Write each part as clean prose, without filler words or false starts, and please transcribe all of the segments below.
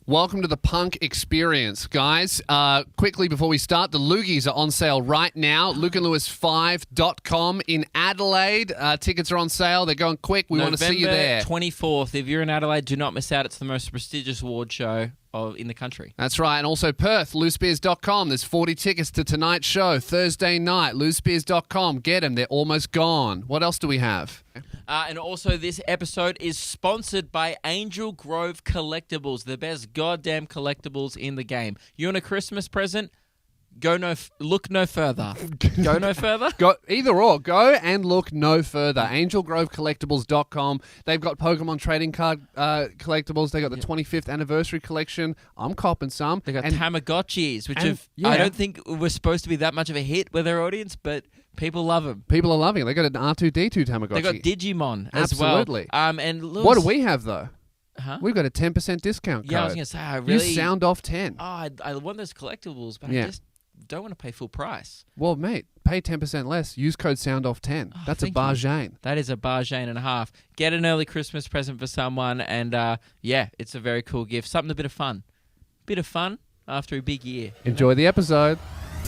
Welcome to the Punk Experience, guys. Quickly before we start, the Loogies are on sale right now. LukeandLewis5.com in Adelaide. Tickets are on sale. They're going quick. We want to see you there. November 24th. If you're in Adelaide, do not miss out. It's the most prestigious award show in the country. That's right. And also Perth, loosebeers.com. There's 40 tickets to tonight's show, Thursday night. Loosebeers.com. Get them. They're almost gone. What else do we have? And also this episode is sponsored by Angel Grove Collectibles, the best goddamn collectibles in the game. You want a Christmas present? Look no further. Go no further? Go either or. Go and look no further. AngelGroveCollectibles.com. They've got Pokemon trading card collectibles. They got the 25th anniversary collection. I'm copping some. They got Tamagotchis, which I don't think were supposed to be that much of a hit with their audience, but people love them. People are loving it. They got an R2D2 Tamagotchi. They got Digimon as Absolutely. well. And Lewis, what do we have though? Huh? We've got a 10% discount code. Yeah, I was going to say, I really... You sound off 10. Oh, I want those collectibles, but Yeah. I just don't want to pay full price. Well, mate, pay 10% less. Use code SOUNDOFF10. Oh, That's a thank you. bargain. That is a bargain and a half. Get an early Christmas present for someone, and yeah, it's a very cool gift. Something a bit of fun. Bit of fun after a big year. Enjoy the episode.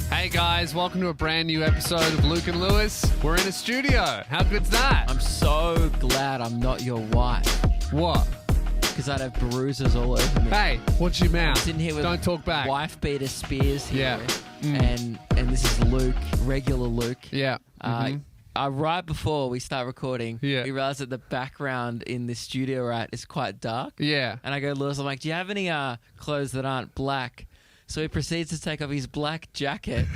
Hey guys, welcome to a brand new episode of Luke and Lewis. We're in a studio. How good's that? I'm so glad I'm not your wife, What? because I'd have bruises all over me. Hey, watch your mouth. Sitting here with Don't talk back. wife beater Spears here, Yeah. and this is Luke, regular Luke. Yeah. Mhm. Right before we start recording, Yeah. we realized that the background in this studio we're at is quite dark. Yeah. And I go to Lewis, I'm like, do you have any clothes that aren't black? So he proceeds to take off his black jacket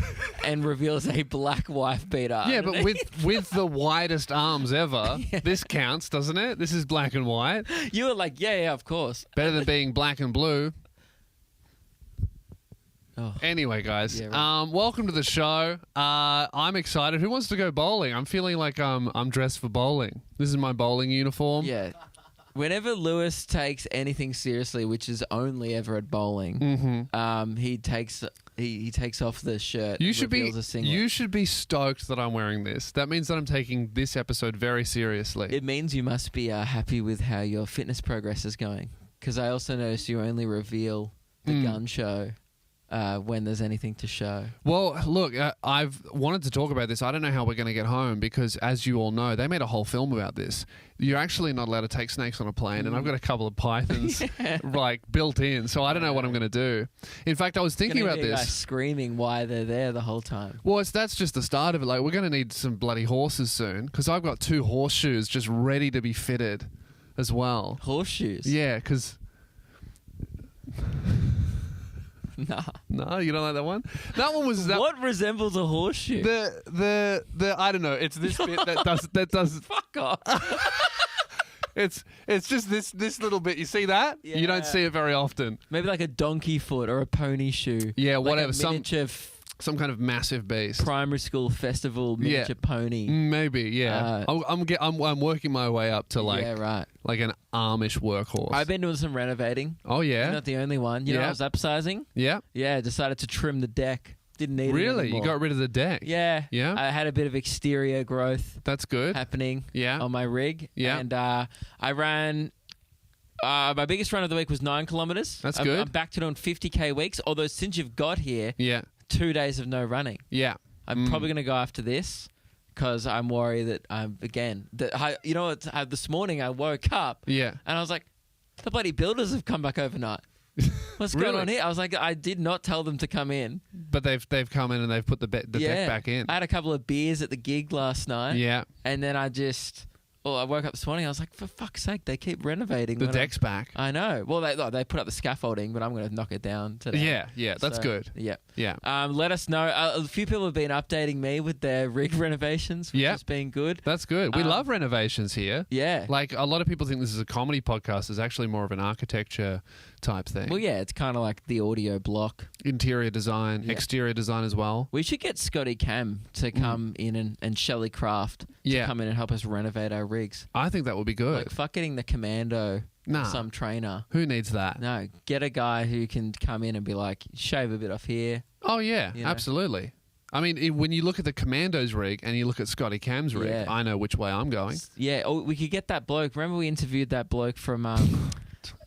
and reveals a black wife beater. Yeah, but underneath. with the widest arms ever, this counts, doesn't it? This is black and white. You were like, yeah, of course. Better than being black and blue. Oh. Anyway, guys, Yeah, right. welcome to the show. I'm excited. Who wants to go bowling? I'm feeling like I'm dressed for bowling. This is my bowling uniform. Yeah. Whenever Lewis takes anything seriously, which is only ever at bowling, he takes off the shirt. You should reveals a singlet. You should be stoked that I'm wearing this. That means that I'm taking this episode very seriously. It means you must be happy with how your fitness progress is going. Because I also noticed you only reveal the gun show when there's anything to show. Well, look, I've wanted to talk about this. I don't know how we're going to get home because, as you all know, they made a whole film about this. You're actually not allowed to take snakes on a plane, and I've got a couple of pythons like built in, so I don't know what I'm going to do. In fact, I was thinking Gonna about be a guy this. screaming why they're there the whole time. Well, that's just the start of it. Like, we're going to need some bloody horses soon because I've got 2 horseshoes just ready to be fitted as well. Horseshoes? Yeah, because... Nah. No, you don't like that one? That one was... What resembles a horseshoe? The I don't know. It's this bit that does Fuck off. it's just this little bit. You see that? You don't Yeah. see it very often. Maybe like a donkey foot or a pony shoe. Yeah, Like whatever. A miniature Some kind of massive beast. primary school festival miniature pony. Maybe, yeah. I'm working my way up to Yeah, right. like an Amish workhorse. I've been doing some renovating. Oh yeah, You're not the only one. You know, Yeah. I was upsizing. yeah. Yeah, decided to trim the deck. Didn't need it Really, you anymore. got rid of the deck. Yeah. Yeah? I had a bit of exterior growth That's good. happening Yeah. on my rig. Yeah. And I ran... my biggest run of the week was 9 kilometers. That's good. I'm back to doing 50k weeks. Although since you've got here, Yeah, 2 days of no running. yeah. I'm probably going to go after this because I'm worried that this morning I woke up Yeah. and I was like, the bloody builders have come back overnight. What's going Really? on here? I was like, I did not tell them to come in. But they've come in and they've put the deck back in. I had a couple of beers at the gig last night. Yeah, And then I woke up this morning. I was like, for fuck's sake, they keep renovating. the when deck's back. I know. Well, they put up the scaffolding, but I'm going to knock it down today. Yeah, that's So, good. Yeah. Yeah. Let us know. A few people have been updating me with their rig renovations, which Yeah. has been good. That's good. We love renovations here. Yeah. Like, a lot of people think this is a comedy podcast. It's actually more of an architecture type thing. Well, yeah, it's kind of like the audio block. Interior design, Yeah. exterior design as well. We should get Scotty Cam to come in and Shelley Craft to Yeah. come in and help us renovate our rigs. I think that would be good. Like, fuck getting the commando Nah. or some trainer. Who needs that? No, get a guy who can come in and be like, shave a bit off here. Oh, yeah, You know? absolutely. I mean, when you look at the Commandos rig and you look at Scotty Cam's rig, Yeah. I know which way I'm going. Yeah, we could get that bloke. Remember we interviewed that bloke from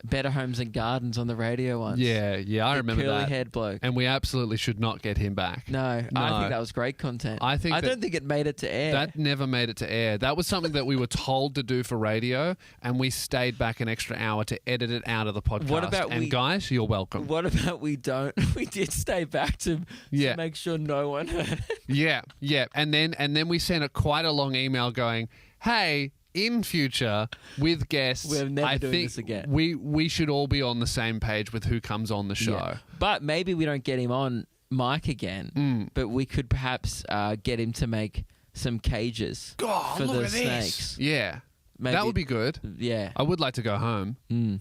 Better Homes and Gardens on the radio once. Yeah, I The remember that. curly-haired bloke. And we absolutely should not get him back. No, I think that was great content. I don't think it made it to air. That never made it to air. That was something that we were told to do for radio, and we stayed back an extra hour to edit it out of the podcast. What about and guys, you're welcome. What about we don't? We did stay back to make sure no one heard it. Yeah. And then we sent quite a long email going, hey, in future with guests, We're never I doing think this again. we should all be on the same page with who comes on the show. Yeah. But maybe we don't get him on mic again. But we could perhaps get him to make some cages for look the at snakes. this. Yeah. Maybe, That would be good. Yeah. I would like to go home. You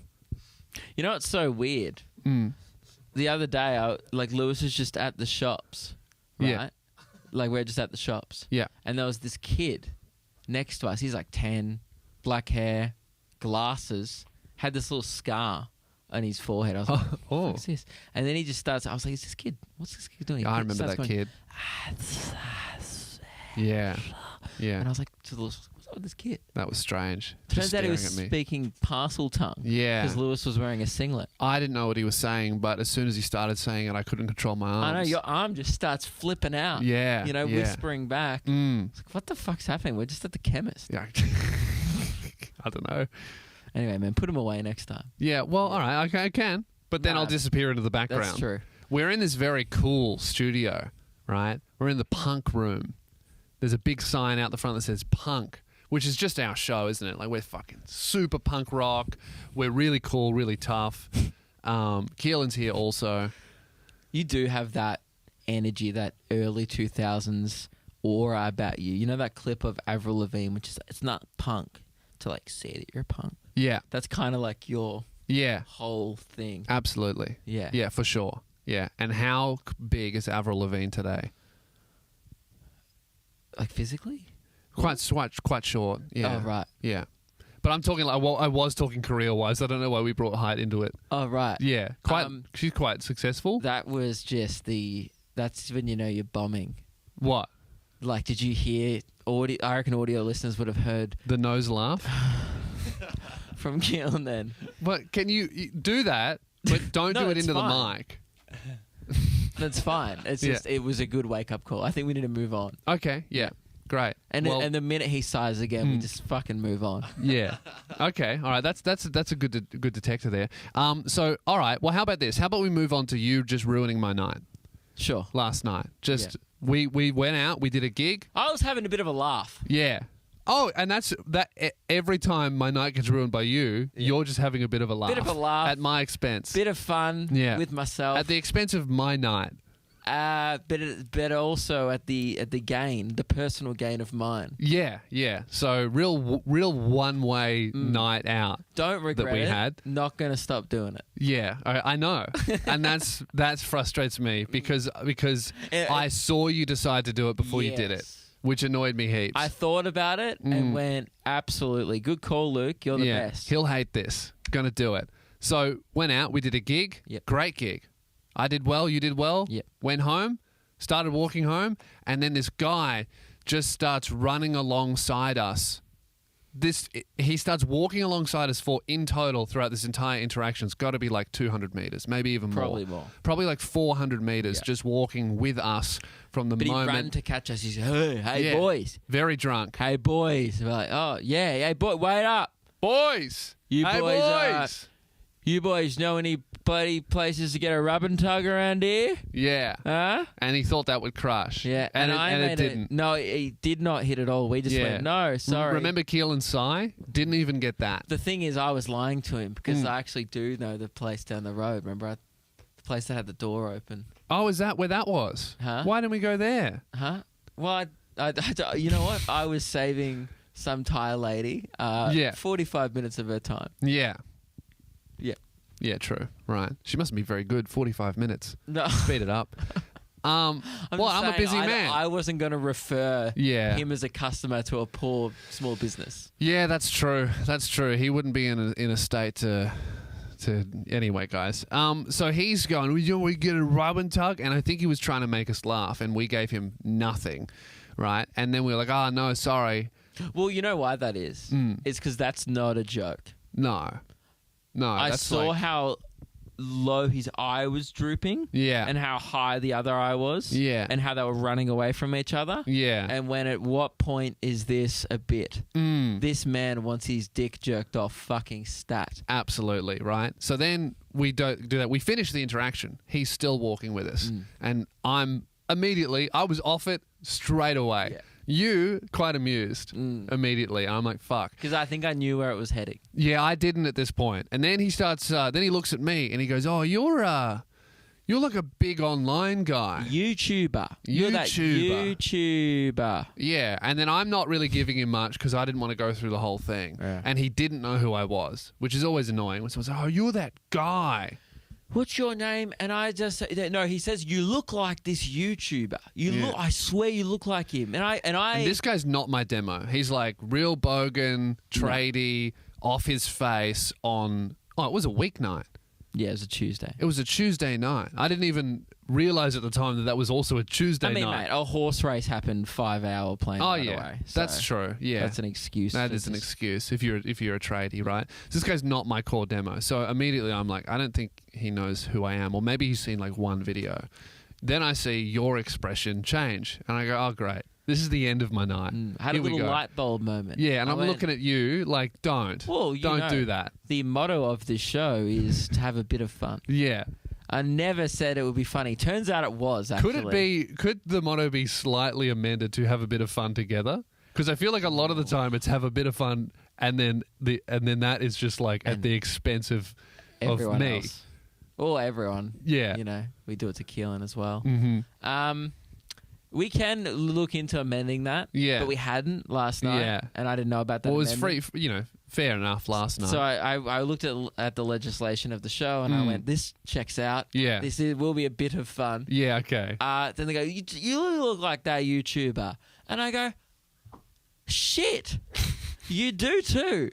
know what's so weird? The other day, Lewis was just at the shops, right? Yeah. Like we're just at the shops. Yeah. And there was this kid next to us. He's like 10, black hair, glasses, had this little scar on his forehead. I was like, what's this? And then he just starts, I was like, what's this kid doing? I remember that kid. Yeah. And I was like, to Lewis, what's up with this kid? That was strange. Turns Just out he was staring at me. speaking parcel tongue. Yeah. Because Lewis was wearing a singlet. I didn't know what he was saying, but as soon as he started saying it, I couldn't control my arms. I know, your arm just starts flipping out. Yeah. You know, yeah. whispering back. It's like, what the fuck's happening? We're just at the chemist. Yeah. I don't know. Anyway, man, put him away next time. Yeah, well, all right, okay, I can. But then Nah, I'll disappear into the background. That's true. We're in this very cool studio, right? We're in the punk room. There's a big sign out the front that says punk, which is just our show, isn't it? Like, we're fucking super punk rock. We're really cool, really tough. Keelan's here also. You do have that energy, that early 2000s aura about you. You know that clip of Avril Lavigne, which is, it's not punk to like say that you're a punk. Yeah, That's kind of like your yeah, whole thing. absolutely. Yeah. Yeah, for sure. Yeah, and how big is Avril Lavigne today? Like physically? Quite short. Yeah. Oh, right. Yeah. But I'm talking like, well, I was talking career-wise. I don't know why we brought height into it. Oh, right. Yeah, she's quite successful. That was just that's when you know you're bombing. What? Like, did you hear audio? I reckon audio listeners would have heard The nose laugh? from Keelan then. But can you do that, but don't No, do it it's into the fine. mic? That's fine. It's Yeah. just, it was a good wake-up call. I think we need to move on. Okay, yeah. Great. And Well, the minute he sighs again, we just fucking move on. yeah. Okay. All right. That's a good detector there. So all right. Well, how about this? How about we move on to you just ruining my night Sure. last night? Just we went out. We did a gig. I was having a bit of a laugh. Yeah. Oh, and that's that. Every time my night gets ruined by you, you're just having a bit of a laugh. Bit of a laugh. at my expense. Bit of fun with myself. At the expense of my night. But also at the gain, the personal gain of mine. Yeah, yeah. So real one way night out. Don't regret we it. had. Not going to stop doing it. Yeah, I know, and that's frustrates me because I saw you decide to do it before you did it, Yes. which annoyed me heaps. I thought about it and went, absolutely. Good call, Luke. You're the best. He'll hate this. Gonna do it. So went out. We did a gig. Yep. Great gig. I did well. You did well. Yep. Went home. Started walking home, and then this guy just starts running alongside us. He starts walking alongside us for, in total, throughout this entire interaction, it's got to be like 200 meters, maybe even Probably more. Probably like 400 meters, Yeah. just walking with us from the But he moment. ran to catch us. He said, hey, Yeah. boys. Very drunk. Hey, boys. We're like, oh, yeah. Hey, boy, wait up. Boys! You hey, boys, You boys know any bloody places to get a rub and tug around here? Yeah. Huh? And he thought that would crush. Yeah. And I it made didn't. No, he did not hit at all. We just went, no, sorry. Remember Keelan Sai? Didn't even get that. The thing is, I was lying to him because I actually do know the place down the road. Remember, the place that had the door open. Oh, is that where that was? Huh? Why didn't we go there? Huh? Well, you know what? I was saving some Thai lady 45 minutes of her time. Yeah. Yeah. Yeah, true. Right. She must be very good. 45 minutes. No. Speed it up. I'm a busy man. I wasn't going to refer him as a customer to a poor small business. Yeah, that's true. That's true. He wouldn't be in a state to anyway, guys. So he's going, we get a rub and tug, and I think he was trying to make us laugh, and we gave him nothing, right? And then we were like, oh no, sorry. Well, you know why that is? It's because that's not a joke. No. No, I that's saw like, how low his eye was drooping. Yeah. And how high the other eye was. Yeah. And how they were running away from each other. Yeah. And at what point is this a bit? This man wants his dick jerked off fucking stat. Absolutely, right? So then we don't do that. We finish the interaction. He's still walking with us. And I was off it straight away. Yeah. You, quite amused immediately. I'm like, fuck. Because I think I knew where it was heading. Yeah, I didn't at this point. And then he starts, then he looks at me and he goes, oh, you're like a big online guy. YouTuber. You're that YouTuber. Yeah, and then I'm not really giving him much because I didn't want to go through the whole thing. Yeah. And he didn't know who I was, which is always annoying. When someone's like, oh, you're that guy. What's your name? And I just say, no, he says, you look like this YouTuber. I swear you look like him. And this guy's not my demo. He's like real bogan, tradie, off his face on, it was a weeknight. Yeah, it was a Tuesday. It was a Tuesday night. I didn't even realize at the time that was also a Tuesday night. Mate, a horse race happened 5-hour plane. Oh yeah, that's true. Yeah, that's an excuse. That is an excuse if you're a tradie, right? So this guy's not my core demo. So immediately I'm like, I don't think he knows who I am, or maybe he's seen like one video. Then I see your expression change, and I go, oh great, this is the end of my night. I had a little light bulb moment. Yeah, and I'm looking at you like, don't do that. The motto of this show is to have a bit of fun. Yeah. I never said it would be funny. Turns out it was, actually. Could the motto be slightly amended to have a bit of fun together? Because I feel like a lot of the time it's have a bit of fun and then that is just like at the expense of me. Else. Or everyone. Yeah. You know, we do it to Keelan as well. Mm-hmm. We can look into amending that. Yeah. But we hadn't last night. Yeah. And I didn't know about that. Well, it was free, fair enough last night. So I looked at the legislation of the show and I went, this checks out. Yeah. This will be a bit of fun. Yeah, okay. Then they go, you look like that YouTuber. And I go, shit, you do too.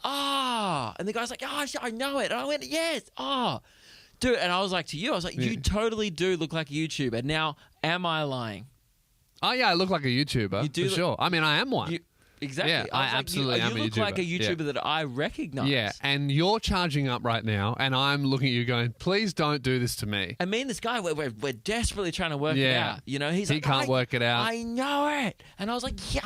And the guy's like, oh, I know it. And I went, yes. Dude. And I was like to you, you totally do look like a YouTuber. Now, am I lying? Oh, yeah, I look like a YouTuber, you do for sure. I mean, I am one. Exactly. Yeah, I absolutely am a YouTuber. You look like a YouTuber that I recognize. Yeah, and you're charging up right now, and I'm looking at you going, please don't do this to me. I mean, this guy, we're desperately trying to work it out. You know, he can't work it out. I know it. And I was like, yeah,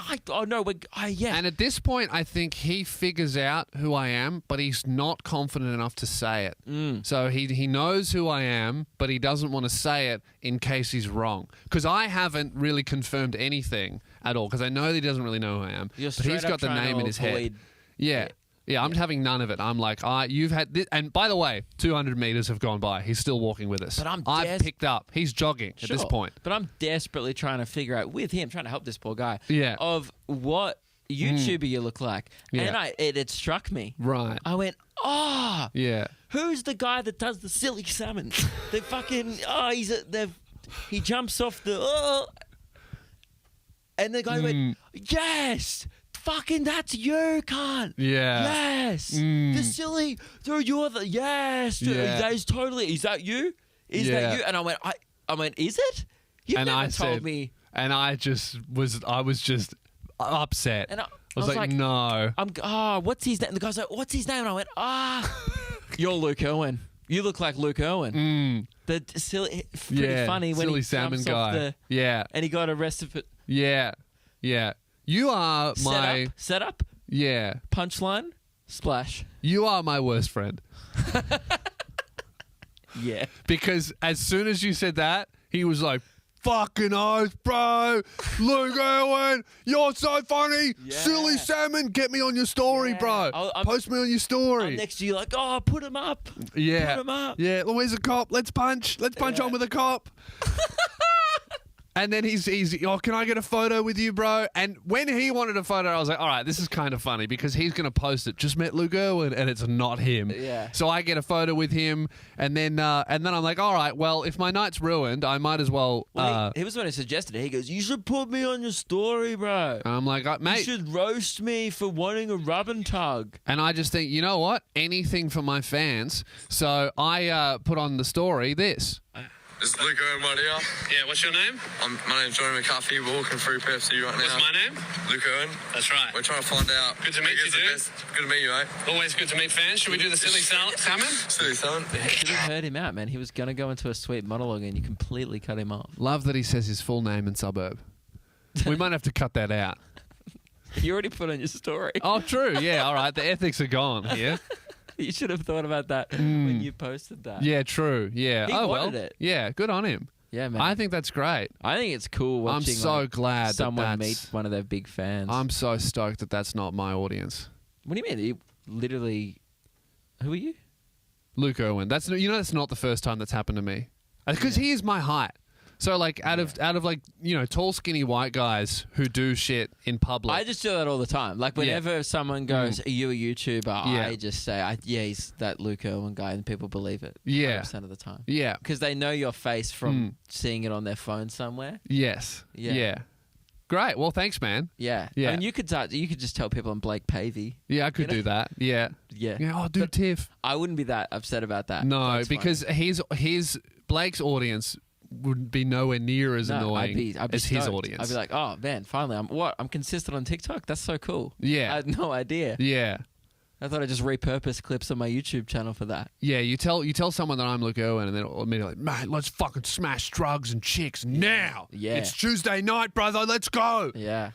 yeah. And at this point, I think he figures out who I am, but he's not confident enough to say it. So he knows who I am, but he doesn't want to say it in case he's wrong. Because I haven't really confirmed anything at all, because I know that he doesn't really know who I am. But he's got the name in his head. Yeah. Yeah, I'm having none of it. I'm like, you've had this. And by the way, 200 meters have gone by. He's still walking with us. But I've picked up. He's jogging at this point. But I'm desperately trying to figure out with him, trying to help this poor guy, of what YouTuber you look like. Yeah. And it struck me. Right. I went, yeah. Who's the guy that does the silly salmon? The fucking, he jumps off the, and the guy went, yes! Fucking that's you, cunt! Yeah. Yes! The silly, dude, you're the, yes! Dude, that is totally, is that you? Is that you? And I went, is it? You've never told me. And I was just upset. And I was like, no. What's his name? And the guy's like, what's his name? And I went, you're Luke Irwin. You look like Luke Irwin. The silly, pretty funny when silly he salmon jumps guy. off and he got arrested for. Yeah. You are my set up. Yeah. Punchline. Splash. You are my worst friend. Yeah. Because as soon as you said that, he was like, fucking oath, bro. Luke Irwin, you're so funny. Yeah. Silly salmon, get me on your story, bro. Post me on your story. I'm next to you like, put him up. Yeah. Put him up. Yeah, where's a cop? Let's punch. Let's punch on with a cop. And then he's can I get a photo with you, bro? And when he wanted a photo, I was like, all right, this is kind of funny because he's going to post it. Just met Luke Irwin, and it's not him. Yeah. So I get a photo with him, and then I'm like, all right, well, if my night's ruined, I might as well. He was the one who suggested it. He goes, you should put me on your story, bro. And I'm like, mate, you should roast me for wanting a rub and tug. And I just think, you know what? Anything for my fans. So I put on the story this. This is Luke Owen right here. Yeah, what's your name? My name's Johnny McCarthy. We're walking through Pepsi right now. What's my name? Luke Owen. That's right. We're trying to find out. Good to meet you, dude. Good to meet you, mate. Always good to meet fans. Should we do the silly salmon? Silly salmon. Should have heard him out, man. He was going to go into a sweet monologue and you completely cut him off. Love that he says his full name and suburb. We might have to cut that out. You already put on your story. Oh, true. Yeah, all right. The ethics are gone here. You should have thought about that when you posted that. Yeah, true. Yeah. He oh, wanted well. it. Yeah, good on him. Yeah, man. I think that's great. I think it's cool watching I'm so glad someone that meet one of their big fans. I'm so stoked that that's not my audience. What do you mean? You literally... Who are you? Luke Owen. That's not the first time that's happened to me. Because he is my height. So like out of like, tall skinny white guys who do shit in public. I just do that all the time. Like whenever someone goes, "Are you a YouTuber?" Yeah. I just say, "Yeah, he's that Luke Owen guy," and people believe it. Yeah. 100% of the time. Yeah. Because they know your face from seeing it on their phone somewhere. Yes. Yeah. Yeah. Great. Well, thanks, man. Yeah. Yeah. I mean, you could just tell people I'm Blake Pavey. Yeah, I could do that. Yeah. Yeah. Yeah. Oh, dude, Tiff. I wouldn't be that upset about that. No, That's because his Blake's audience would be nowhere near as funny. No, annoying I'd be as his stoked. audience. I'd be like, oh man, finally, I'm consistent on TikTok. That's so cool. Yeah. I had no idea. Yeah. I thought I just repurposed clips on my YouTube channel for that. Yeah, you tell someone that I'm Luke Owen, and then immediately, man, let's fucking smash drugs and chicks now. Yeah. It's Tuesday night, brother. Let's go. Yeah.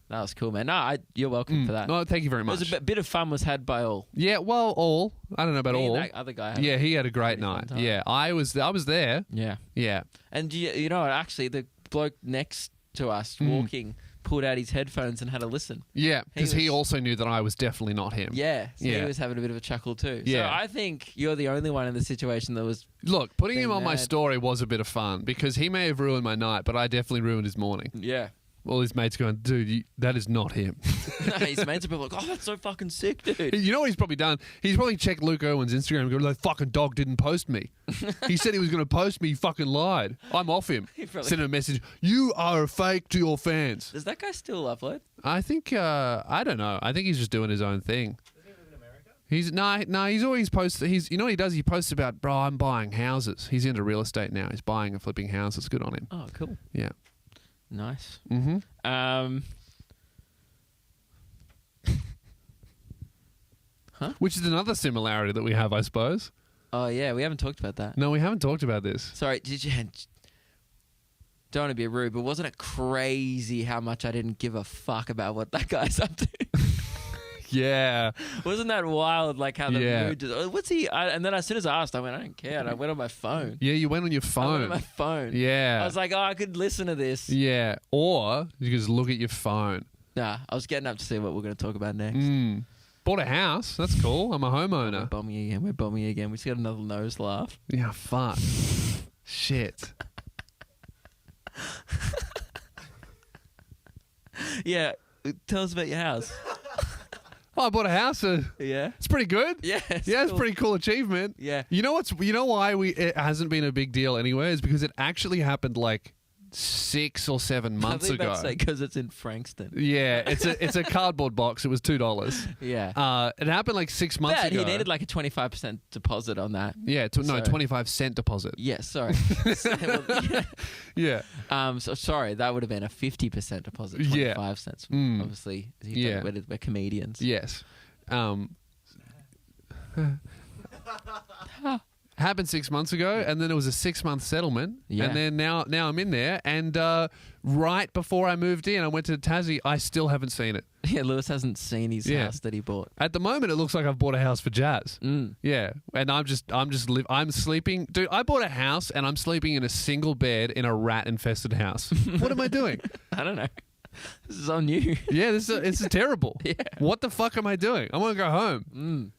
That was cool, man. No, you're welcome for that. No, thank you very It much. was a bit of fun was had by all. Yeah, well, all. I don't know about Me and all. that other guy had Yeah, he had a great pretty fun night. time. Yeah, I was there. Yeah. Yeah. And you know what? Actually, the bloke next to us walking pulled out his headphones and had a listen. Yeah, because he was- also knew that I was definitely not him. Yeah. So Yeah. he was having a bit of a chuckle too. Yeah. So I think you're the only one in the situation that was... Look, putting him Being on my mad. story was a bit of fun because he may have ruined my night, but I definitely ruined his morning. Yeah. All his mates going, dude, that is not him. His mates are probably like, oh, that's so fucking sick, dude. You know what he's probably done? He's probably checked Luke Owen's Instagram and go, that fucking dog didn't post me. He said he was going to post me. He fucking lied. I'm off him. He probably- Sent him a message. You are a fake to your fans. Does that guy still upload? I think, I don't know. I think he's just doing his own thing. Does he live in America? He's always posted. You know what he does? He posts about, bro, I'm buying houses. He's into real estate now. He's buying and flipping houses. Good on him. Oh, cool. Yeah. Nice. Mm-hmm. Which is another similarity that we have, I suppose. Oh, yeah, we haven't talked about that. No, we haven't talked about this. Sorry, did you... Don't want to be rude, but wasn't it crazy how much I didn't give a fuck about what that guy's up to? Yeah. Wasn't that wild? Like how the Yeah. mood just... Oh, what's he... and then as soon as I asked, I went, I don't care. And I went on my phone. Yeah, you went on your I went phone. on my phone. Yeah. I was like, oh, I could listen to this. Yeah. Or you just look at your phone. Nah, I was getting up to see what we're going to talk about next. Bought a house. That's cool. I'm a We're homeowner. bombing again. We're bombing again. We just got another nose laugh. Yeah, fuck. Shit. Yeah. Tell us about your house. Oh, I bought a house. Yeah. It's pretty good. Yeah. Yeah, it's a pretty cool achievement. Yeah. You know why it hasn't been a big deal anywhere is because it actually happened like 6 or 7 months ago. Because it's in Frankston. Yeah, it's a cardboard box. It was $2. Yeah. It happened like 6 months But ago. he needed like a 25% deposit on that. Yeah, So- 25-cent deposit. Yeah, sorry. Yeah. So sorry, that would have been a 50% deposit, Yeah. 25 cents. Mm. Obviously, Yeah. we're comedians. Yes. Happened 6 months ago, and then it was a 6-month settlement, Yeah. and then now I'm in there, and right before I moved in, I went to Tassie. I still haven't seen it. Yeah, Lewis hasn't seen his Yeah. house that he bought. At the moment, it looks like I've bought a house for Jazz. Yeah, and I'm sleeping. Dude, I bought a house, and I'm sleeping in a single bed in a rat-infested house. What am I doing? I don't know. This is on you. Yeah, this is terrible. Yeah. What the fuck am I doing? I want to go home.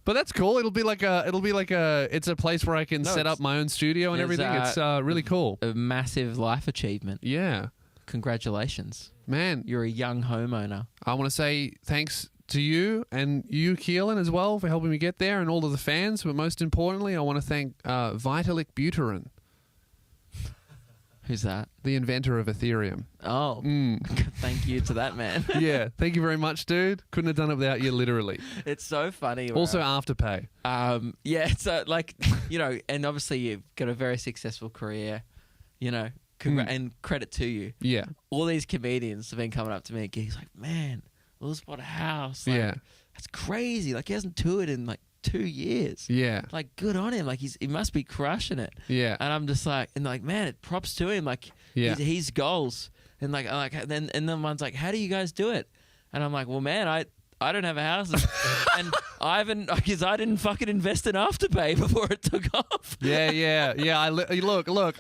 But that's cool. It's a place where I can No, set it's- up my own studio and there's, everything. It's really cool. A massive life achievement. Yeah. Congratulations. Man, You're a young homeowner. I want to say thanks to you and you, Keelan, as well, for helping me get there, and all of the fans. But most importantly, I want to thank Vitalik Buterin. Who's that? The inventor of Ethereum. Oh, thank you to that man. Yeah, thank you very much, dude. Couldn't have done it without you, literally. It's so funny. Bro. Also, Afterpay. Yeah, so like, you know, and obviously you've got a very successful career, you know, and credit to you. Yeah, All these comedians have been coming up to me and he's like, man, Will's bought a house. Like, Yeah. That's crazy. Like, he hasn't toured in like 2 years. yeah, Like, good on him. Like, he must be crushing it. yeah. And I'm just like, man, it props to him. Like, Yeah. he's goals. And then one's like, how do you guys do it? And I'm like, well, man, I don't have a house, and I didn't fucking invest in Afterpay before it took off. Yeah. Look.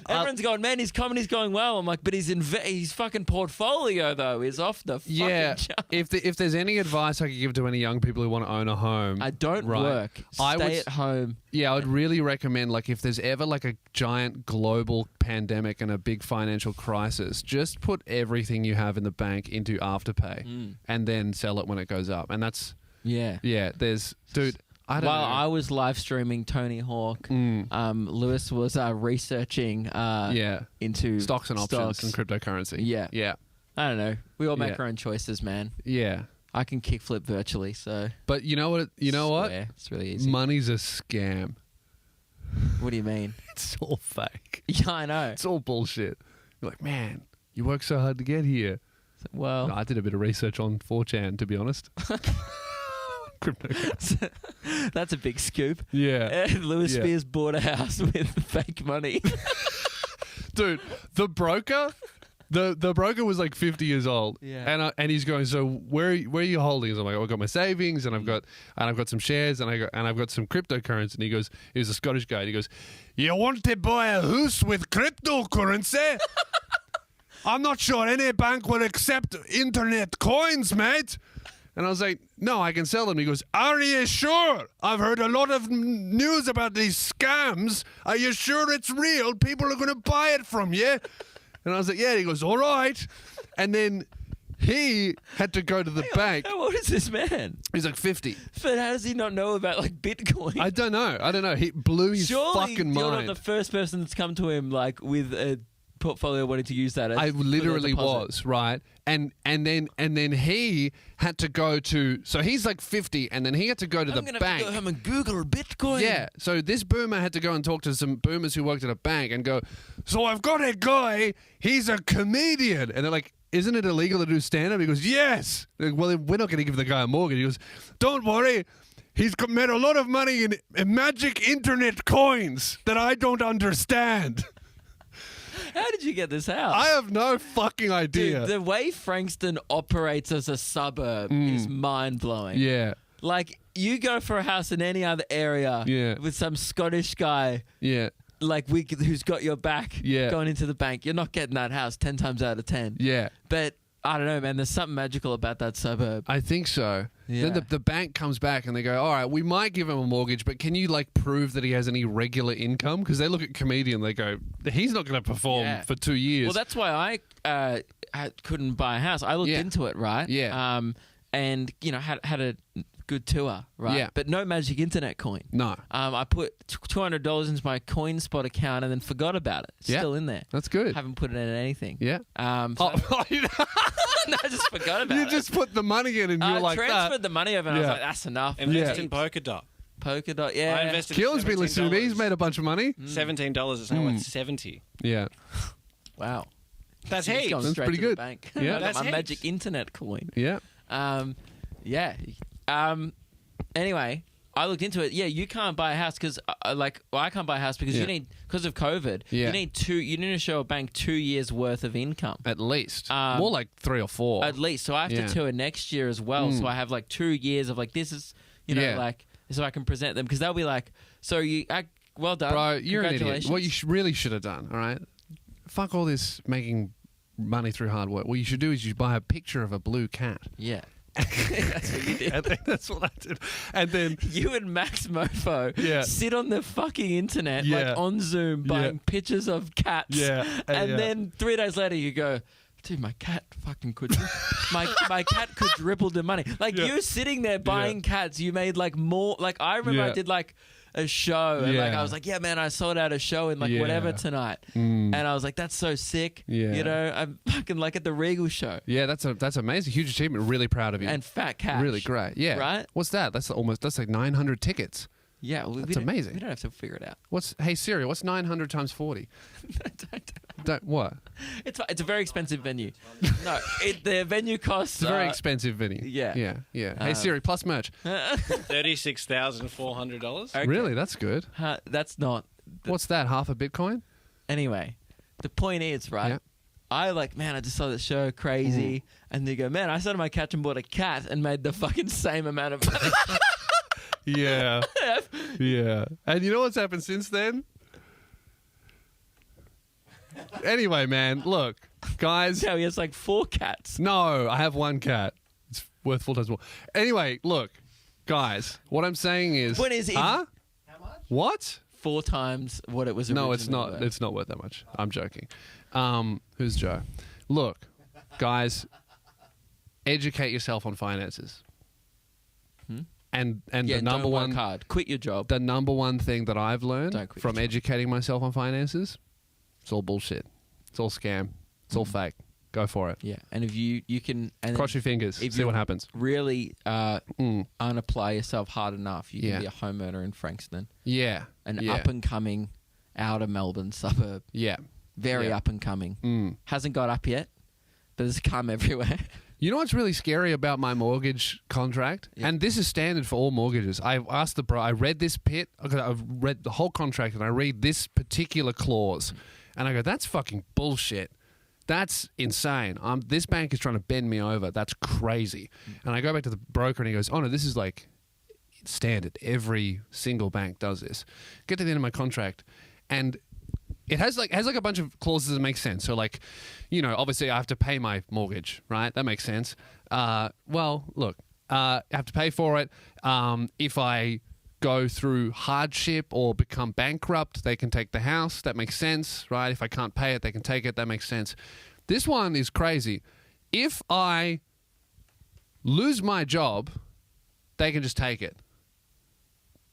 Everyone's going, man, his comedy's going well. I'm like, but his fucking portfolio though is off the fucking chart. If there's any advice I could give to any young people who want to own a home, I don't right, work. Stay at home. Yeah, I would really recommend, like, if there's ever like a giant global pandemic and a big financial crisis, just put everything you have in the bank into Afterpay and then sell it when it goes up. And that's Yeah. dude. I don't While know. I was live streaming Tony Hawk, Lewis was researching into Stocks and options and cryptocurrency. Yeah. yeah, I don't know. We all make Yeah. our own choices, man. yeah. I can kickflip virtually, so But you know what? swear, it's really easy. Money's a scam. What do you mean? It's all fake. Yeah, I know. It's all bullshit. You're like, man, you worked so hard to get here. Well, I did a bit of research on 4chan, to be honest. Cryptocurrency. that's a big scoop. Yeah. Lewis Yeah. Spears bought a house with fake money. Dude, the broker, the broker was like 50 years old. Yeah. And he's going, so where are you holding? I'm like, I've got my savings and I've got some shares and I've got some cryptocurrency. And he goes, he's a Scottish guy. And he goes, you want to buy a house with cryptocurrency? I'm not sure any bank will accept internet coins, mate. And I was like, no, I can sell them. He goes, are you sure? I've heard a lot of news about these scams. Are you sure it's real? People are going to buy it from you. And I was like, yeah. He goes, all right. And then he had to go to the bank. How old is this man? He's like 50. But how does he not know about like Bitcoin? I don't know. He blew his Surely fucking you're not mind. the first person that's come to him like with a portfolio wanting to use that. I for their literally deposit. was, right? And then he had to go to, so he's like 50, and then he had to go to I'm the gonna bank. have to go home and Google Bitcoin. Yeah, so this boomer had to go and talk to some boomers who worked at a bank and go, so I've got a guy, he's a comedian. And they're like, isn't it illegal to do stand-up? He goes, yes. They're like, well, then we're not going to give the guy a mortgage. He goes, don't worry. He's made a lot of money in magic internet coins that I don't understand. How did you get this house? I have no fucking idea. Dude, the way Frankston operates as a suburb is mind blowing. Yeah, Like you go for a house in any other area Yeah. with some Scottish guy yeah, like who's got your back Yeah. going into the bank. You're not getting that house 10 times out of 10. yeah. But I don't know, man. There's something magical about that suburb. I think so. Yeah. Then the bank comes back and they go, all right, we might give him a mortgage, but can you like prove that he has any regular income? Because they look at comedian, they go, he's not going to perform Yeah. for 2 years. Well, that's why I couldn't buy a house. I looked Yeah. into it, right? Yeah. And you know had a good tour, right? Yeah. But no magic internet coin. No. I put $200 into my CoinSpot account and then forgot about it. It's Yeah. still in there. That's good. Haven't put it in anything. Yeah. So no, I just forgot about it. you just put the money in and I you're like transferred that. the money over and I was Yeah. like, that's enough. Invest Yeah. in Polkadot. Polkadot, yeah. I invested Keelan's been listening to me. He's $17. made a bunch of money. $17 is now worth 70. Yeah. Wow. That's It's heaps. going That's straight pretty to the good. bank. Yeah. I got That's my heaps. magic internet coin. Yeah. Yeah. Anyway, I looked into it. Yeah, you can't buy a house because, I can't buy a house because Yeah. you need, because of COVID, Yeah. you need to show a bank 2 years worth of income. At least. Um, More like 3 or 4. At least. So I have Yeah. to tour next year as well. So I have like 2 years of like, this is, Yeah. like, so I can present them because they'll be like, so well done. Bro, you're an idiot. Congratulations. What you really should have done, all right? Fuck all this making money through hard work. What you should do is you buy a picture of a blue cat. Yeah. That's what you did. And then that's what I did. And then You and Max Mofo Yeah. sit on the fucking internet, Yeah. like on Zoom, buying Yeah. pictures of cats. Yeah. And Yeah. then 3 days later, you go, dude, my cat fucking could. my cat could dribble the money. Like Yeah. you sitting there buying cats, you made like more. Like I remember I Yeah. did like a show. And like Yeah. I was like, yeah, man, I sold out a show in like whatever Yeah. tonight. Mm. And I was like, that's so sick. Yeah. You know, I'm fucking like at the Regal show. Yeah, that's amazing. Huge achievement. Really proud of you. And fat cash. really great. Yeah. Right? What's that? That's like 900 tickets. Yeah. Well, That's amazing. We don't have to figure it out. Hey Siri, what's 900 times 40? What? It's a very expensive venue. No, the venue costs. It's a very expensive venue. yeah. Yeah. Hey Siri, plus merch. $36,400. Okay. Really? That's good. That's not. What's that? Half a Bitcoin? Anyway, the point is, right? Yeah. I I just saw the show, crazy. And they go, man, I started my catch and bought a cat and made the fucking same amount of money. Yeah. Yeah. And you know what's happened since then? Anyway, man, look, guys. So he has like 4 cats. No, I have one cat. It's worth 4 times more. Anyway, look, guys, what I'm saying is. Point is, huh? How much? What? 4 times what it was originally No, it's not. worth. It's not worth that much. I'm joking. Who's Joe? Look, guys, educate yourself on finances. And Yeah, the number don't work one hard. Quit your job. the number one thing that I've learned Don't quit from your job. educating myself on finances, it's all bullshit. It's all scam. It's all fake. Go for it. Yeah, and if you can and Cross your fingers. if See you what happens. really unapply yourself hard enough, you Yeah. can be a homeowner in Frankston, Yeah. an yeah. up and coming outer Melbourne suburb, Yeah. very Yeah. up and coming. Mm. Hasn't got up yet, but there's cum everywhere. You know what's really scary about my mortgage contract? Yeah. And this is standard for all mortgages. I asked the bro, I read this bit, I've read the whole contract and I read this particular clause and I go, that's fucking bullshit. That's insane. This bank is trying to bend me over. That's crazy. And I go back to the broker and he goes, oh no, this is like standard. Every single bank does this. Get to the end of my contract and it has like a bunch of clauses that make sense. So like, you know, obviously I have to pay my mortgage, right? That makes sense. Well, look, I have to pay for it. If I go through hardship or become bankrupt, they can take the house. That makes sense, right? If I can't pay it, they can take it. That makes sense. This one is crazy. If I lose my job, they can just take it.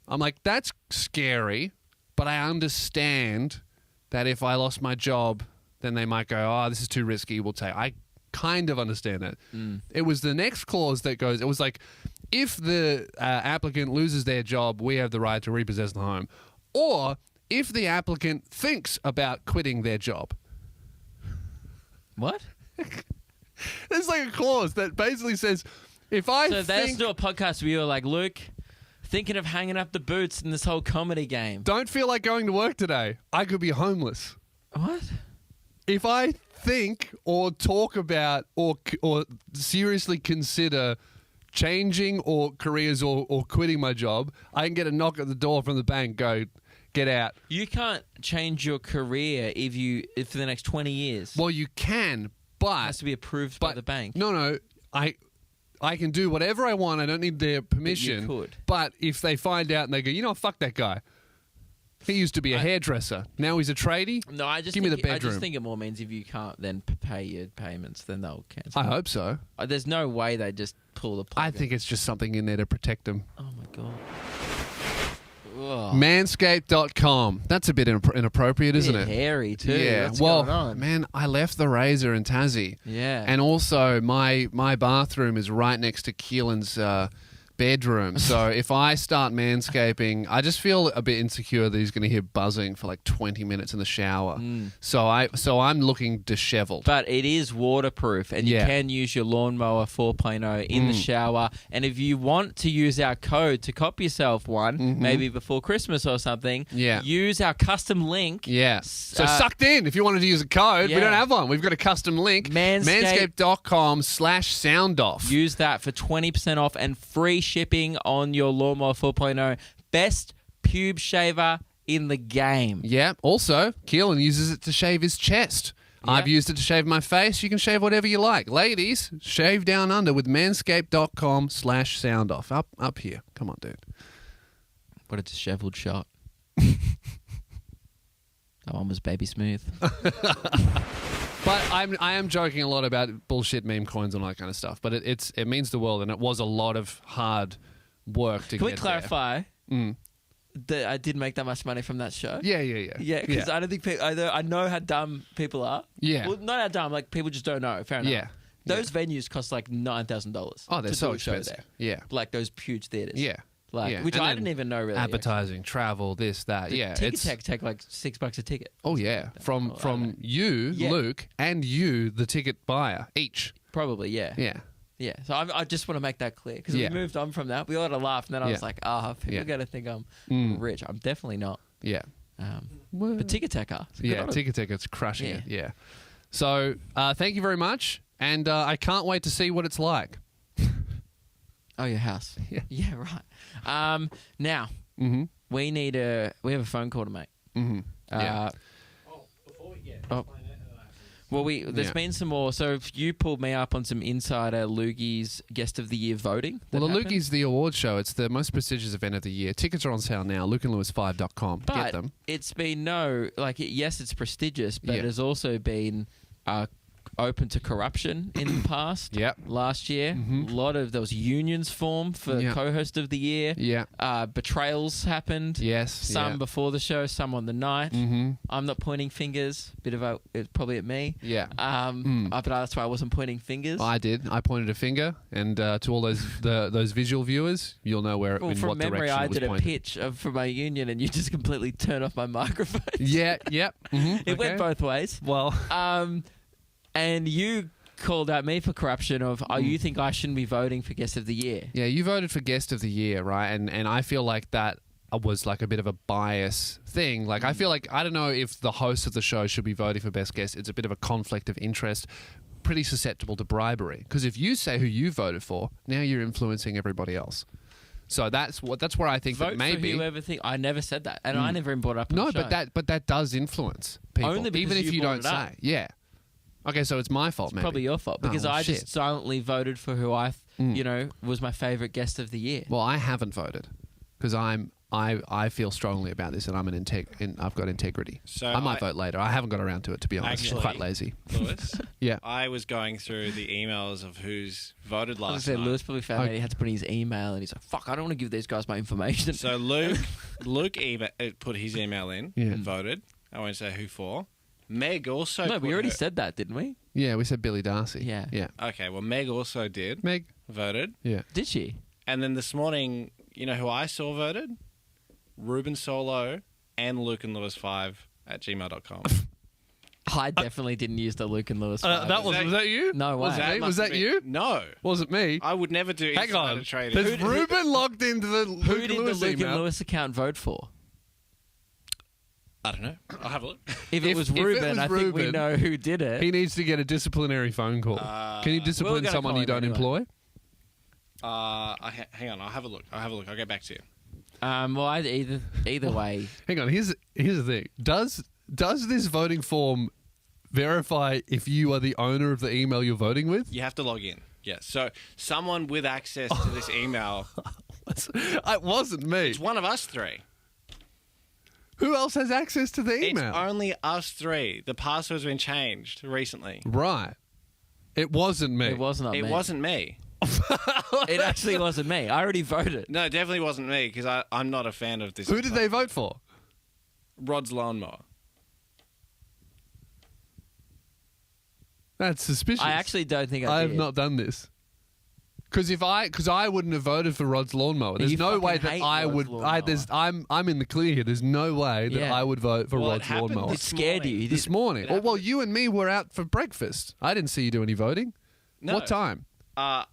I'm like, that's scary, but I understand that if I lost my job, then they might go, oh, this is too risky, we'll take. I kind of understand that. It was the next clause that goes, it was like, if the applicant loses their job, we have the right to repossess the home. Or if the applicant thinks about quitting their job. What? There's like a clause that basically says, if I So they think, do a podcast where you're like, Luke, thinking of hanging up the boots in this whole comedy game. don't feel like going to work today, I could be homeless. What? If I think or talk about or seriously consider changing or careers or quitting my job, I can get a knock at the door from the bank, go, get out. You can't change your career if for the next 20 years. Well, you can, It but has to be approved by the bank. No, I can do whatever I want. I don't need their permission. could. But if they find out and they go, you know what, fuck that guy. He used to be a hairdresser. Now he's a tradie. No, I just Give me think the I bedroom. just think it more means if you can't then pay your payments, then they'll cancel. I hope so. There's no way they just pull the plug. I think it's just something in there to protect them. Oh my god. Ugh. Manscaped.com. That's a bit inappropriate, isn't Bit it? hairy too. Yeah. What's well, going on? man, I left the razor in Tassie. Yeah. And also, my bathroom is right next to Keelan's bedroom. So if I start manscaping, I just feel a bit insecure that he's going to hear buzzing for like 20 minutes in the shower. So I'm looking disheveled. But it is waterproof, and you Yeah. can use your lawnmower 4.0 in the shower. And if you want to use our code to cop yourself one, maybe before Christmas or something, Yeah. use our custom link. Yeah. So Uh, sucked in. If you wanted to use a code, we yeah. don't have one. We've got a custom link. Manscaped.com/soundoff. Use that for 20% off and free shipping on your lawnmower 4.0. Best pube shaver in the game. Yeah. Also, Keelan uses it to shave his chest. I've used it to shave my face. You can shave whatever you like. Ladies, shave down under with manscaped.com/soundoff. Up here. Come on, dude. What a disheveled shot. That one was baby smooth. But I am joking a lot about bullshit meme coins and all that kind of stuff. But it means the world, and it was a lot of hard work to Can we get clarify? that I didn't make that much money from that show. Yeah, yeah, yeah. Yeah, because I don't think I know how dumb people are. Yeah. Well, not how dumb. Like people just don't know. Fair enough. Yeah. Those venues cost like $9,000. Oh, they're to so do a show expensive. there. Yeah. Like those huge theaters. Yeah. Like Yeah. which And I then didn't even know really. Advertising, travel, this, that. Yeah. Ticket It's take like $6 a ticket. oh yeah, from I don't know. you, Yeah. Luke, and you, the ticket buyer, each. Probably, yeah. Yeah. Yeah. So I just want to make that clear because Yeah. we moved on from that. We all had a laugh, and then I was Yeah. like, people Yeah. are gonna think I'm Mm. rich. I'm definitely not. Yeah. But Ticket Tech are. Yeah, Ticket's crushing Yeah. it. Yeah. So thank you very much, and I can't wait to see what it's like. Oh, your house. Yeah. Yeah. Right. Now Mm-hmm. we have a phone call to make. Mm-hmm. Yeah. Oh. Well, there's Yeah. been some more. So if you pulled me up on some insider Loogies Guest of the Year voting. that Well, the happened. Lukey's the award show. It's the most prestigious event of the year. Tickets are on sale now. LukeandLewis5.com. But Get them. it's been yes, it's prestigious, but Yeah. it has also been open to corruption in the past. Yep. Last year, there was unions formed for Yeah. co-host of the year. Yeah. Betrayals happened. Yes. Some before the show, some on the night. Mm-hmm. I'm not pointing fingers. It's probably at me. Yeah. But that's why I wasn't pointing fingers. I did. I pointed a finger, and to all those visual viewers, you'll know where well, in from what memory, direction I it was did a pointed. pitch for my union, and you just completely turned off my microphone. Yeah. Yep. Mm-hmm. It went both ways. Well. And you called out me for corruption of, you think I shouldn't be voting for Guest of the Year? Yeah, you voted for Guest of the Year, right? And I feel like that was like a bit of a bias thing. Like, I feel like, I don't know if the host of the show should be voting for Best Guest. It's a bit of a conflict of interest, pretty susceptible to bribery. Because if you say who you voted for, now you're influencing everybody else. So that's where I think Vote that maybe. for whoever think. I never said that, and I never even brought it up. On No, the show. but that does influence people, Only because even if you you brought don't it up. say. Yeah. Okay, so it's my fault. Maybe Probably your fault because well, I shit. just silently voted for who I, was my favorite Guest of the Year. Well, I haven't voted because I feel strongly about this, and I've got integrity. So I might vote later. I haven't got around to it, to be honest. Actually- I'm quite lazy. Lewis, Yeah. I was going through the emails of who's voted I was last gonna say, night. Lewis probably found out he had to put in his email, and he's like, "Fuck, I don't want to give these guys my information." So Luke put his email in and voted. I won't say who for. Meg also. no, we put already her- said that, didn't we? Yeah, we said Billy Darcy. Yeah. Yeah. Okay, well, Meg also did. Meg. Voted. Yeah. Did she? And then this morning, you know who I saw voted? Ruben Solo and Luke and Lewis 5 at gmail.com. I definitely didn't use the Luke and Lewis. That vibe. was that you? No Was way. it me? Was that you? No. Was it me? I would never do Hang on. insider trading. There's Ruben logged into the Who Luke did and the Lewis Luke email. and Lewis account vote for? I don't know. I'll have a look. If it was Ruben, I think we Ruben, know who did it. He needs to get a disciplinary phone call. Can you we're discipline gonna someone call you him don't anyway. employ? Hang on. I'll have a look. I'll get back to you. Well, either way, Hang on. Here's the thing. Does this voting form verify if you are the owner of the email you're voting with? You have to log in. Yes. So someone with access to this email. It wasn't me. It's one of us three. Who else has access to the email? It's only us three. The password's been changed recently. Right. It wasn't me. it wasn't me. It wasn't me. It actually wasn't me. I already voted. No, it definitely wasn't me because I'm not a fan of this. Who did they vote for? Rod's lawnmower. That's suspicious. I actually don't think I I have did. not done this. Because I wouldn't have voted for Rod's lawnmower. There's You no way fucking that hate I Rod's would. lawnmower. I'm in the clear here. There's no way that Yeah. I would vote for Well, it Rod's happened lawnmower. It scared you. You This did- morning. It Well, happened- you and me were out for breakfast. I didn't see you do any voting. No. What time?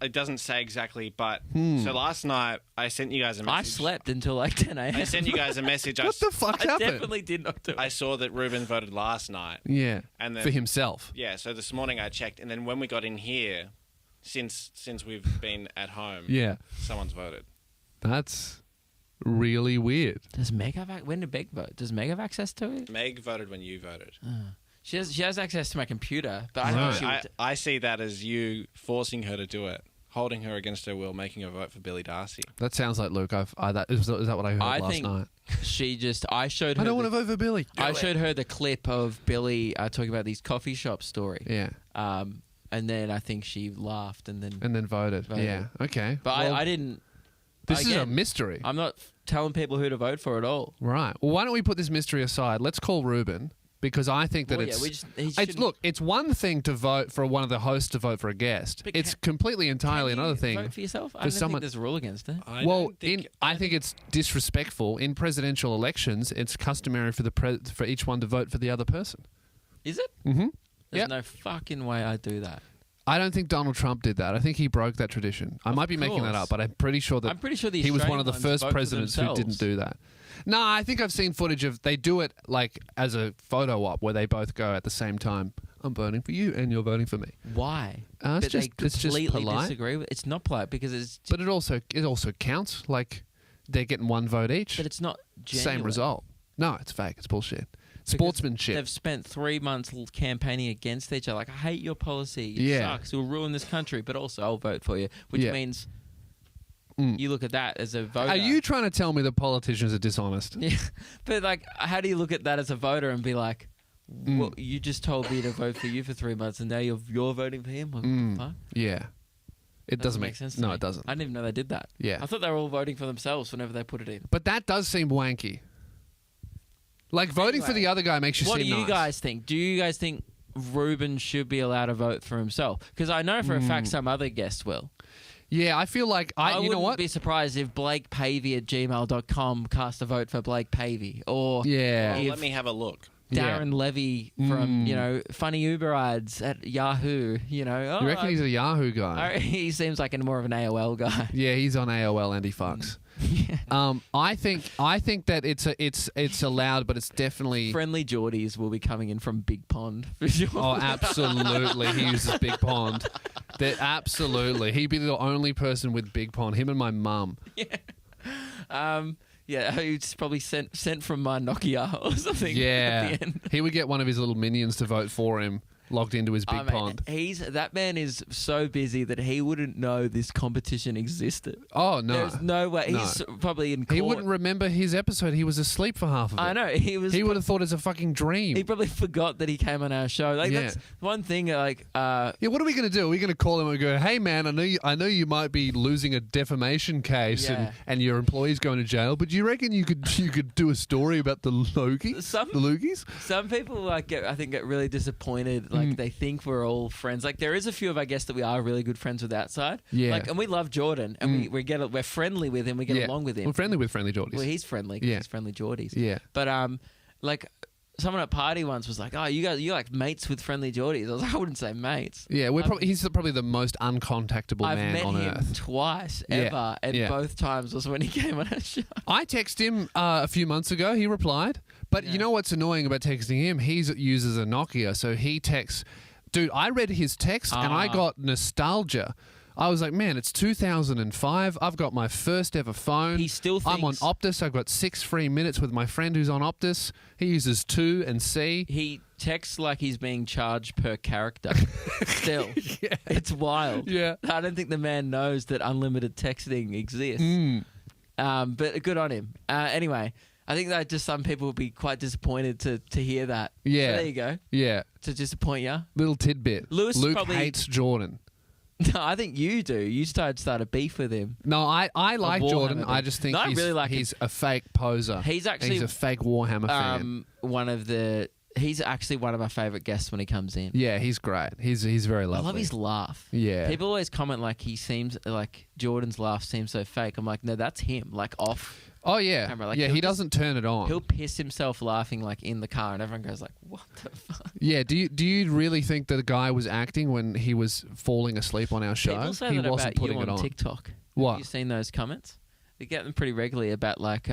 It doesn't say exactly, but so last night I sent you guys a message. I slept until like 10 a.m. I sent you guys a message. What the fuck I happened? definitely did not do it. I saw that Ruben voted last night. Yeah. And then- for himself. Yeah, so this morning I checked, and then when we got in here, since we've been at home, Yeah. someone's voted. That's really weird. Does Meg have when did Meg vote? Does Meg have access to it? Meg voted when you voted. She has access to my computer, but I Right. think she would, I see that as you forcing her to do it, holding her against her will, making her vote for Billy Darcy. That sounds like Luke. Is that what I heard I last think night? she just I showed her I don't want to vote for Billy. I showed her the clip of Billy talking about these coffee shop story. Yeah. And then I think she laughed and then And then voted. Voted. Yeah. Okay. but Well, I didn't This is a again, mystery. I'm not telling people who to vote for at all. Right. Well, why don't we put this mystery aside? Let's call Ruben because I think that Well, it's. yeah, he It's shouldn't- look. It's one thing to vote for one of the hosts to vote for a guest. But It's completely entirely Can you another thing. Vote for yourself. I for don't someone- think there's a rule against it. Well, I think it's disrespectful in presidential elections. It's customary for for each one to vote for the other person. Is it? Mm-hmm. There's Yep. no fucking way I'd do that. I don't think Donald Trump did that. I think he broke that tradition. I might be making that course. up, but I'm pretty sure that I'm pretty sure the he was one Australian of the ones first vote for presidents who didn't themselves. do that. No, I think I've seen footage of they do it like as a photo op where they both go at the same time. I'm voting for you and you're voting for me. Why? It's But just they it's just completely polite. disagree with. It's not polite because it's. But it also counts. Like they're getting one vote each. But it's not genuine. Same result. No, it's fake. It's bullshit. Because Sportsmanship. They've spent 3 months campaigning against each other. Like, I hate your policy. It Yeah. sucks. You'll ruin this country. But also, I'll vote for you. Which Yeah. means Mm. you look at that as a voter. Are you trying to tell me that politicians are dishonest? Yeah. But, like, how do you look at that as a voter and be like, Mm. well, you just told me to vote for you for 3 months and now you're voting for him? What the fuck? Yeah. It doesn't make sense to No, me. it doesn't. I didn't even know they did that. Yeah. I thought they were all voting for themselves whenever they put it in. But that does seem wanky. Like voting for Anyway, the other guy makes you What do seem you nice. guys think? Do you guys think Ruben should be allowed to vote for himself? Because I know for a fact some other guests will. Yeah, I feel like you wouldn't know what? be surprised if Blake Pavey at gmail.com cast a vote for Blake Pavey or Yeah. Well, if let me have a look. Darren Levy from, Funny Uber Ads at Yahoo, You reckon he's a Yahoo guy? he seems like more of an AOL guy. Yeah, he's on AOL and he fucks. I think that it's allowed, but it's definitely. Friendly Geordies will be coming in from Big Pond for sure. Oh, absolutely. He uses Big Pond. Absolutely. He'd be the only person with Big Pond. Him and my mum. Yeah, it's probably sent from my Nokia or something. Yeah. At the end. He would get one of his little minions to vote for him, logged into his Big Oh, mate, Pond. That man is so busy that he wouldn't know this competition existed. Oh, no. There's no way. No. He's probably in court. He wouldn't remember his episode. He was asleep for half of it. I know. He would have thought it's a fucking dream. He probably forgot that he came on our show. Like Yeah. that's one thing. Like, Yeah, what are we going to do? Are we going to call him and go, "Hey, man, I know you might be losing a defamation case Yeah. and your employee's going to jail, but do you reckon you could do a story about the Logies? Some- The Loogies? some people I think get really disappointed. Like they think we're all friends. Like there is a few of our guests that we are really good friends with outside. Yeah. Like, and we love Jordan, and we're friendly with him. We get Yeah. along with him. We're friendly with Friendly Geordies. Well, he's friendly. 'cause Yeah. He's friendly Geordies. Yeah. But like someone at party once was like, "Oh, you're like mates with friendly Geordies." I was like, I wouldn't say mates. Yeah, he's probably the most uncontactable I've man met on him earth. twice Yeah, ever, and yeah. both times was when he came on our show. I texted him a few months ago. He replied. But you know what's annoying about texting him? He uses a Nokia, so he texts. Dude, I read his text and I got nostalgia. I was like, man, it's 2005. I've got my first ever phone. He still I'm on thinks- Optus. I've got 6 free minutes with my friend who's on Optus. He uses 2 and C. He texts like he's being charged per character. Still, it's wild. Yeah. I don't think the man knows that unlimited texting exists. But good on him. Anyway, I think that just some people will be quite disappointed to hear that. Yeah. So there you go. Yeah. To disappoint you. Little tidbit. Lewis Luke probably- hates Jordan. No, I think you do. You start a beef with him. No, I like Warhammer Jordan. thing. I just think No, I he's, really like he's a fake poser. He's actually a fake Warhammer fan. He's actually one of my favorite guests when he comes in. Yeah, he's great. He's very lovely. I love his laugh. Yeah. People always comment like he seems like Jordan's laugh seems so fake. I'm like, no, that's him. Like off. Oh yeah, camera, like, yeah. he'll He just- doesn't turn it on. He'll piss himself laughing like in the car, and everyone goes like, "What the fuck?" Yeah. Do you really think that the guy was acting when he was falling asleep on our show? People say he that wasn't about putting you it on on. TikTok. What? Have you seen those comments? They get them pretty regularly about like,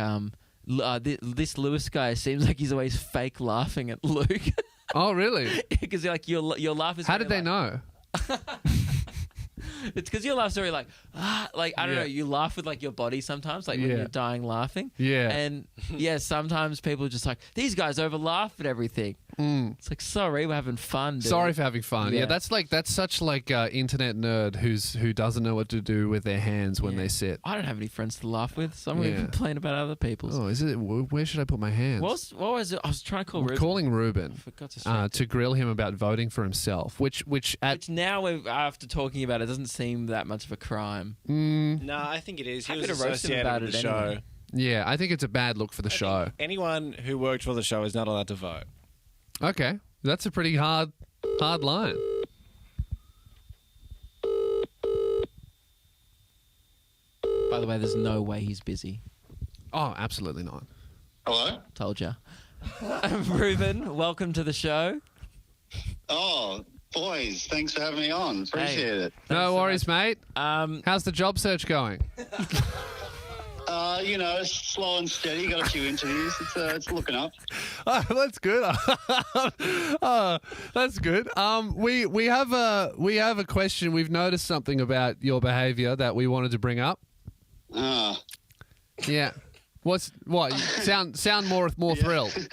this Lewis guy seems like he's always fake laughing at Luke Oh really? because like your laugh is. How very, did they like- know? It's because your laugh's very like like I don't Yeah. know. You laugh with like your body sometimes, like when Yeah. you're dying laughing. Yeah. And yeah, sometimes people are just like these guys over laugh at everything. It's like sorry, we're having fun. Dude. Sorry for having fun. Yeah, Yeah. that's such like internet nerd who doesn't know what to do with their hands when Yeah. they sit. I don't have any friends to laugh with, so I'm going Yeah. to complain about other people's. Oh, is it? Where should I put my hands? What was it? I was trying to call I'm Ruben. calling Ruben Forgot to say to grill him about voting for himself, which at Which now, after talking about it, doesn't seem that much of a crime. No, I think it is. He I was could have roasted him associated about with it the show. anyway. Yeah, I think it's a bad look for the show. Anyone who worked for the show is not allowed to vote. Okay, that's a pretty hard line. By the way, there's no way he's busy. Oh, absolutely not. Hello? Told ya. Ruben, welcome to the show. Oh, boys, thanks for having me on. Appreciate it. No worries, mate. Um, How's the job search going? Slow and steady. Got a few interviews. It's looking up. Oh, that's good. That's good. We have a question. We've noticed something about your behaviour that we wanted to bring up. Yeah. What? You sound more thrilled.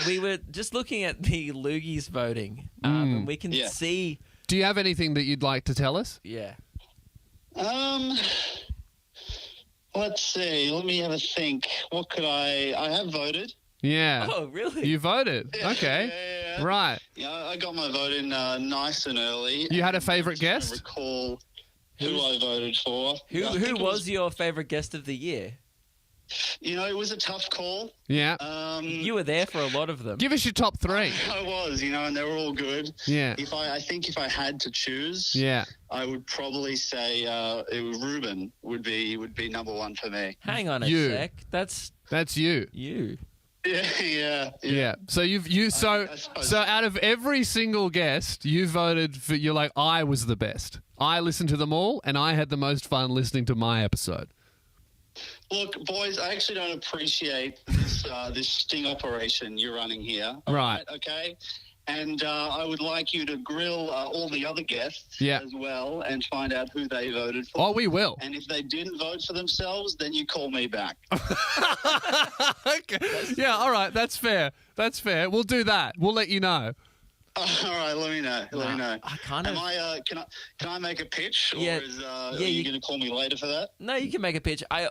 we were just looking at the Loogies voting, and we can Yeah. see. Do you have anything that you'd like to tell us? Yeah. Let's see. Let me have a think. What could I have voted. Yeah. Oh, really? You voted. Yeah, Okay. yeah. Right. Yeah, I got my vote in nice and early. You had a And favourite I'm just trying guest? to recall who I voted for. Who I think it was your favorite guest of the year? It was a tough call. Yeah. You were there for a lot of them. Give us your top three. I was, and they were all good. Yeah. I think if I had to choose, Yeah. I would probably say Ruben would be number one for me. Hang on a You. sec. That's That's you. you. Yeah. So I suppose so out of every single guest, you voted for. You're like, I was the best. I listened to them all, and I had the most fun listening to my episode. Look, boys, I actually don't appreciate this sting operation you're running here. All Right. Okay. And I would like you to grill all the other guests Yeah. as well and find out who they voted for. Oh, we will. And if they didn't vote for themselves, then you call me back. Okay. Yeah. All right. That's fair. That's fair. We'll do that. We'll let you know. All right, let me know. Let me know. I kind Am of. I? Can I make a pitch, or Yeah. are Yeah, you you- going to call me later for that? No, you can make a pitch. I'm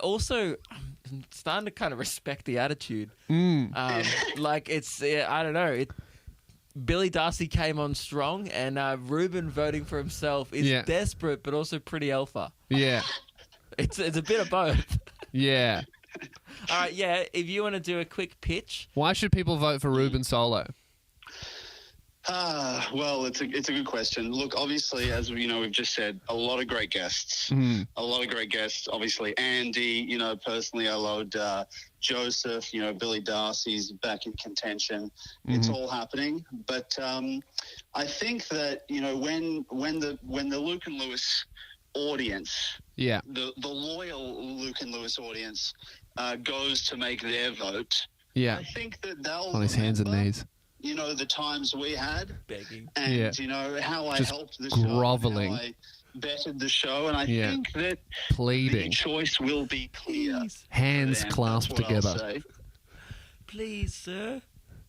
starting to kind of respect the attitude. Like it's, I don't know. Billy Darcy came on strong, and Ruben voting for himself is Yeah. desperate, but also pretty alpha. Yeah. It's a bit of both. Yeah. All right, yeah. If you want to do a quick pitch, Why should people vote for Ruben Solo? Well, it's a good question. Look, obviously, as we've just said, a lot of great guests. A lot of great guests. Obviously, Andy. Personally, I loved Joseph. Billy Darcy's back in contention. It's all happening. But I think that when the Luke and Lewis audience, Yeah. the loyal Luke and Lewis audience, goes to make their vote, Yeah. I think that they'll On his hands and remember, knees. the times we had. begging. And Yeah. how I Just helped the show, groveling. how I bettered the show, and I Yeah. think that the Pleading. choice will be clear. Please, Hands Then, clasped that's what I'll together. say. please, sir.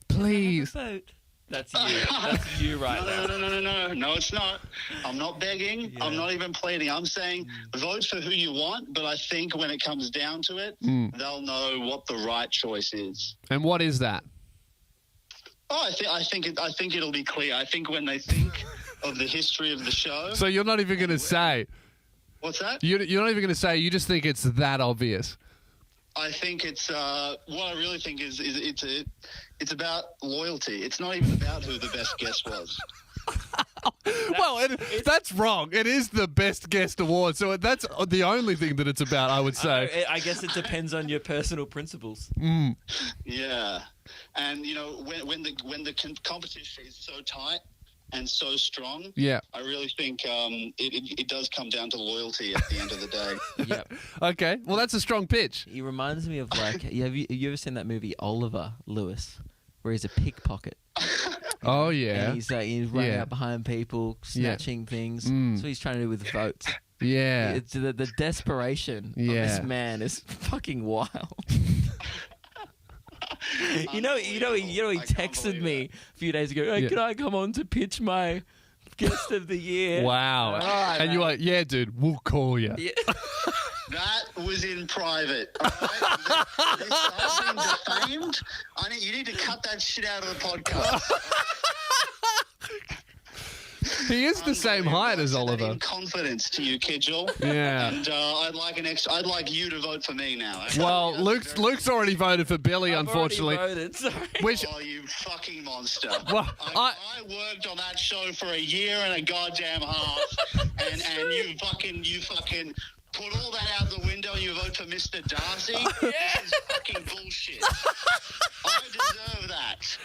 Please. Have a vote. That's you. That's you right now. No, it's not. I'm not begging. I'm not even pleading. I'm saying vote for who you want, but I think when it comes down to it, they'll know what the right choice is. And what is that? Oh, I think it'll be clear. I think when they think of the history of the show, So you're not even going to say. what's that? You're not even going to say. You just think it's that obvious. I think it's what I really think is it's about loyalty. It's not even about who the best guest was. Well, that's wrong. It is the best guest award, so that's the only thing that it's about, I would say. I guess it depends on your personal principles. Yeah, and when the competition is so tight and so strong, Yeah. I really think it does come down to loyalty at the end of the day. Yep. Okay. Well, that's a strong pitch. He reminds me of have you ever seen that movie Oliver Lewis, where he's a pickpocket? Oh And yeah. he's running Yeah. out behind people, snatching things. Mm. That's what he's trying to do with votes. Yeah. It's the desperation of Yeah. this man is fucking wild. He I can't texted believe me a few days ago. Hey, Yeah. can I come on to pitch my guest of the year? Wow. All right, And you're mate. like, yeah, dude, we'll call you. Yeah. That was in private. All right? I've been defamed. You need to cut that shit out of the podcast. He is the same height as Oliver. In confidence to you, Kidgel. Yeah. And I'd like you to vote for me now. Well, Luke's already voted for Billy, I've unfortunately. already voted, sorry. Which, Oh, you fucking monster. well, I worked on that show for a year and a goddamn half, and you fucking put all that out the window and you vote for Mr. Darcy? This is fucking bullshit. I deserve that.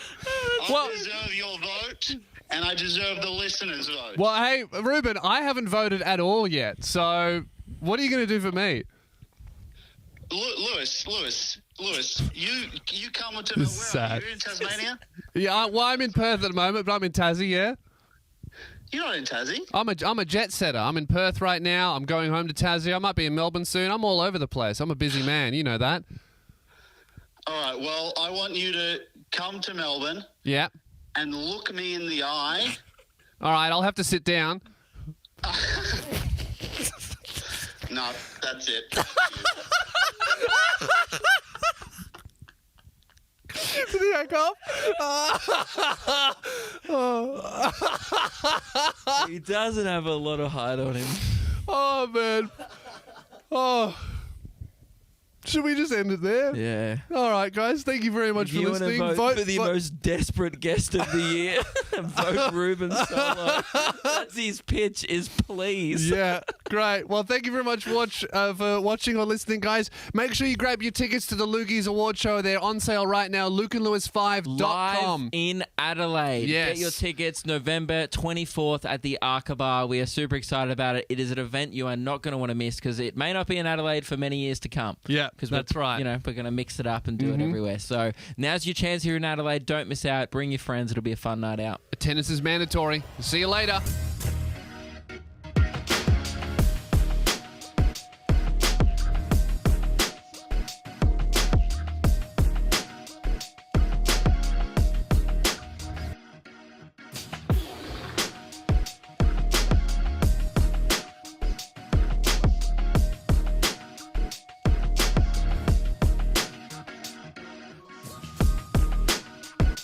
I deserve your vote, and I deserve the listeners' vote. well, hey, Ruben, I haven't voted at all yet. So, what are you going to do for me? Lewis, you come to This is where are sad. you in Tasmania? Yeah, well, I'm in Perth at the moment, but I'm in Tassie. Yeah. You're not in Tassie. I'm a jet setter. I'm in Perth right now. I'm going home to Tassie. I might be in Melbourne soon. I'm all over the place. I'm a busy man. You know that. All right. Well, I want you to come to Melbourne Yeah. and look me in the eye. All right. I'll have to sit down. No, that's it. Did he hang up? He doesn't have a lot of height on him. Oh, man. Oh. Should we just end it there? Yeah. All right, guys. Thank you very much If for you want to listening. vote for the most desperate guest of the year, vote Ruben Solo. That's his pitch, is please. Yeah, great. Well, thank you very much for watching or listening, guys. Make sure you grab your tickets to the Loogies Award Show. They're on sale right now. LukeandLewis5.com. Live in Adelaide. Yes. Get your tickets November 24th at the Arca Bar. We are super excited about it. It is an event you are not going to want to miss because it may not be in Adelaide for many years to come. Yeah, Because that's right. You know, we're going to mix it up and do it everywhere. So now's your chance here in Adelaide. Don't miss out. Bring your friends. It'll be a fun night out. Attendance is mandatory. See you later.